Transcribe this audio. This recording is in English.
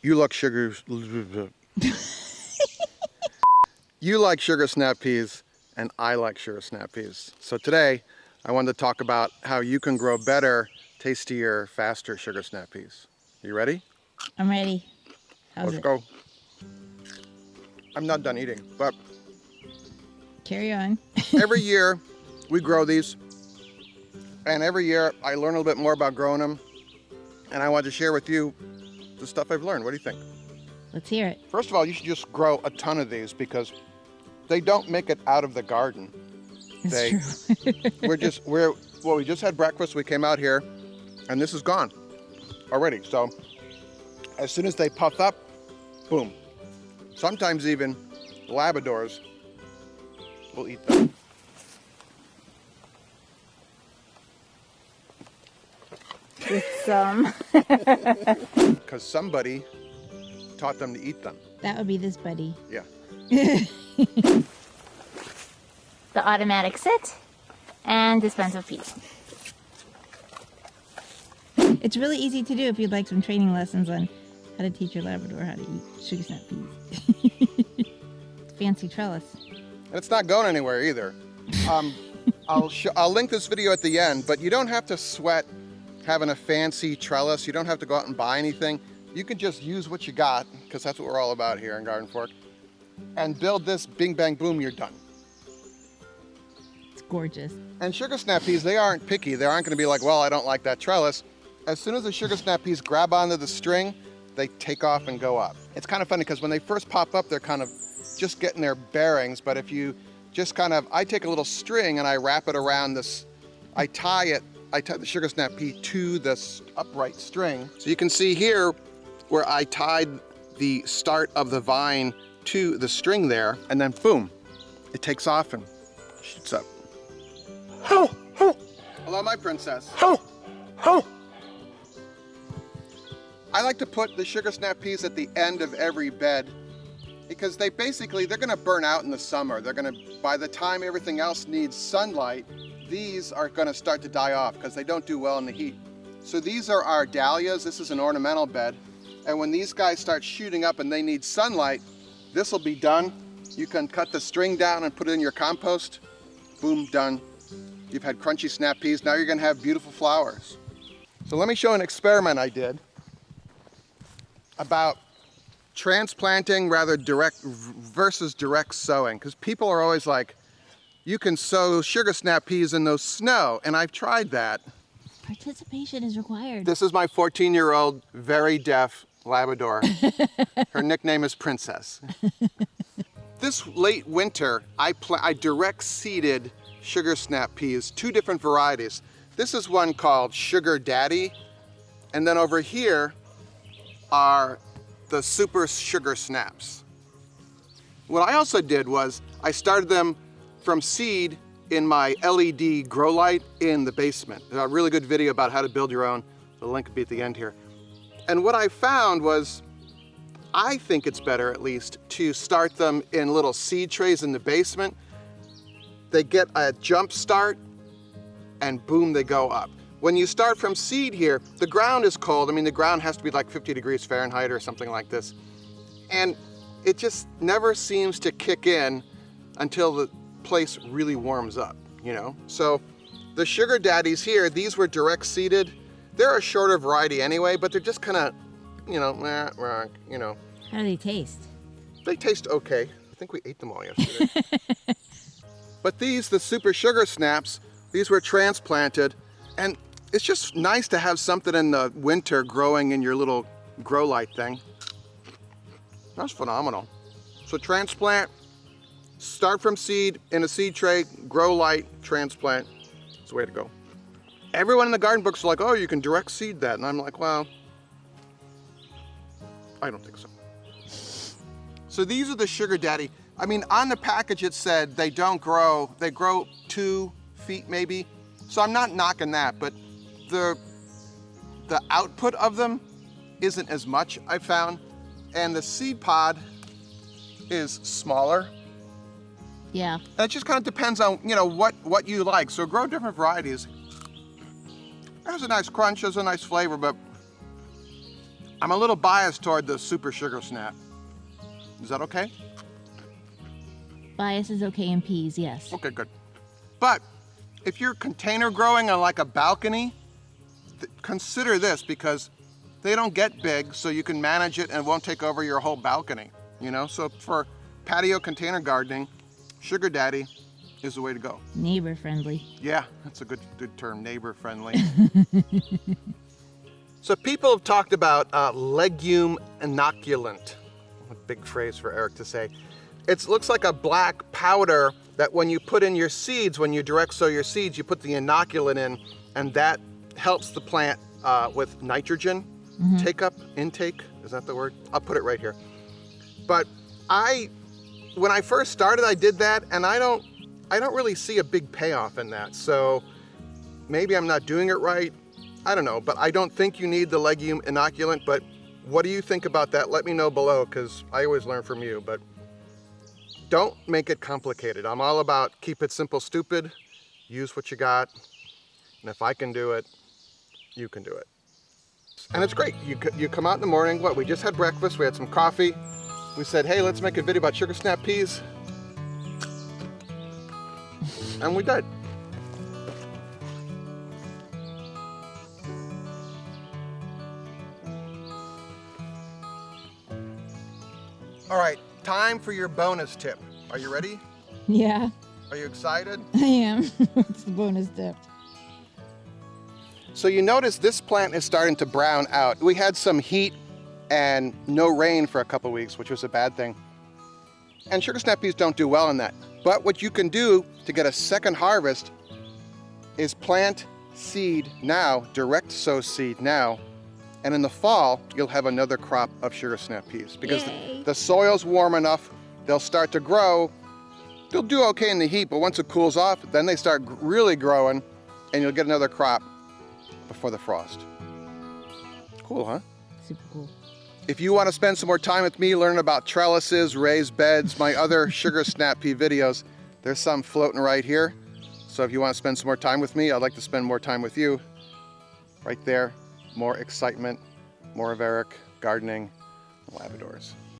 You like sugar. You like sugar snap peas, and I like sugar snap peas. So today, I wanted to talk about how you can grow better, tastier, faster sugar snap peas. You ready? I'm ready. Let's go. I'm not done eating, but Carry on. every year we grow these, and every year I learn a little bit more about growing them, and I want to share with you the stuff I've learned. What do you think? Let's hear it. First of all, you should just grow a ton of these because they don't make it out of the garden. It's true. We just had breakfast. We came out here, and this is gone already. So as soon as they puff up, boom. Sometimes even Labradors will eat them. With some. Because somebody taught them to eat them. That would be this buddy. Yeah. The automatic sit and dispense of peas. It's really easy to do if you'd like some training lessons on how to teach your Labrador how to eat sugar snap peas. Fancy trellis. And it's not going anywhere either. I'll link this video at the end, but you don't have to sweat having a fancy trellis. You don't have to go out and buy anything. You can just use what you got, because that's what we're all about here in GardenFork, and build this bing bang boom, you're done. It's gorgeous. And sugar snap peas, they aren't picky. They aren't going to be like, well, I don't like that trellis. As soon as the sugar snap peas grab onto the string, they take off and go up. It's kind of funny because when they first pop up, they're kind of just getting their bearings. But if you just I take a little string and I wrap it around this, I tie the sugar snap pea to this upright string. So you can see here where I tied the start of the vine to the string there, and then boom, it takes off and shoots up. Hello, my princess. I like to put the sugar snap peas at the end of every bed because they're gonna burn out in the summer. By the time everything else needs sunlight, these are gonna start to die off because they don't do well in the heat. So these are our dahlias. This is an ornamental bed. And when these guys start shooting up and they need sunlight, this will be done. You can cut the string down and put it in your compost. Boom, done. You've had crunchy snap peas. Now you're gonna have beautiful flowers. So let me show an experiment I did about transplanting versus direct sowing. Because people are always like, you can sow sugar snap peas in the snow. And I've tried that. Participation is required. This is my 14-year-old, very deaf Labrador. Her nickname is Princess. This late winter, I direct seeded sugar snap peas, 2 different varieties. This is one called Sugar Daddy, and then over here are the Super Sugar Snaps. What I also did was I started them from seed in my LED grow light in the basement. There's a really good video about how to build your own. The link will be at the end here. And what I found was, I think it's better at least to start them in little seed trays in the basement. They get a jump start and boom, they go up. When you start from seed here, the ground is cold. I mean, the ground has to be like 50 degrees Fahrenheit or something like this. And it just never seems to kick in until the place really warms up, you know? So the Sugar Daddies here, these were direct seeded. They're a shorter variety anyway, but they're just kind of, you know. How do they taste? They taste okay. I think we ate them all yesterday. But these, the Super Sugar Snaps, these were transplanted, and it's just nice to have something in the winter growing in your little grow light thing. That's phenomenal. So transplant, start from seed in a seed tray, grow light, transplant. It's the way to go. Everyone in the garden books are like, oh, you can direct seed that. And I'm like, well, I don't think so. So these are the Sugar Daddy. I mean, on the package it said they grow 2 feet maybe. So I'm not knocking that, but the output of them isn't as much, I found. And the seed pod is smaller. Yeah. And it just kind of depends on, what you like. So grow different varieties. There's a nice crunch, there's a nice flavor, but I'm a little biased toward the super sugar snap. Is that okay? Bias is okay in peas, yes. Okay, good. But if you're container growing on like a balcony, consider this, because they don't get big, so you can manage it and it won't take over your whole balcony, you know? So for patio container gardening, Sugar Daddy is the way to go. Neighbor friendly. Yeah, that's a good term, neighbor friendly. So people have talked about Legume Inoculant. A big phrase for Eric to say. It looks like a black powder that when you put in your seeds, when you direct sow your seeds, you put the inoculant in, and that helps the plant with nitrogen intake. Is that the word? I'll put it right here. But when I first started, I did that, and I don't really see a big payoff in that. So maybe I'm not doing it right. I don't know, but I don't think you need the Legume Inoculant. But what do you think about that? Let me know below, because I always learn from you. But don't make it complicated. I'm all about keep it simple, stupid. Use what you got. And if I can do it, you can do it. And it's great. You come out in the morning. We just had breakfast. We had some coffee. We said, hey, let's make a video about sugar snap peas. And we did. All right, time for your bonus tip. Are you ready? Yeah, Are you excited? I am. What's the bonus tip? So you notice this plant is starting to brown out. We had some heat and no rain for a couple weeks, which was a bad thing. And sugar snap peas don't do well in that. But what you can do to get a second harvest is plant seed now, direct sow seed now, and in the fall, you'll have another crop of sugar snap peas because the soil's warm enough, they'll start to grow. They'll do okay in the heat, but once it cools off, then they start really growing and you'll get another crop before the frost. Cool, huh? Super cool. If you want to spend some more time with me learning about trellises, raised beds, my other sugar snap pea videos, there's some floating right here. So if you want to spend some more time with me, I'd like to spend more time with you. Right there, more excitement, more of Eric, gardening, Labradors.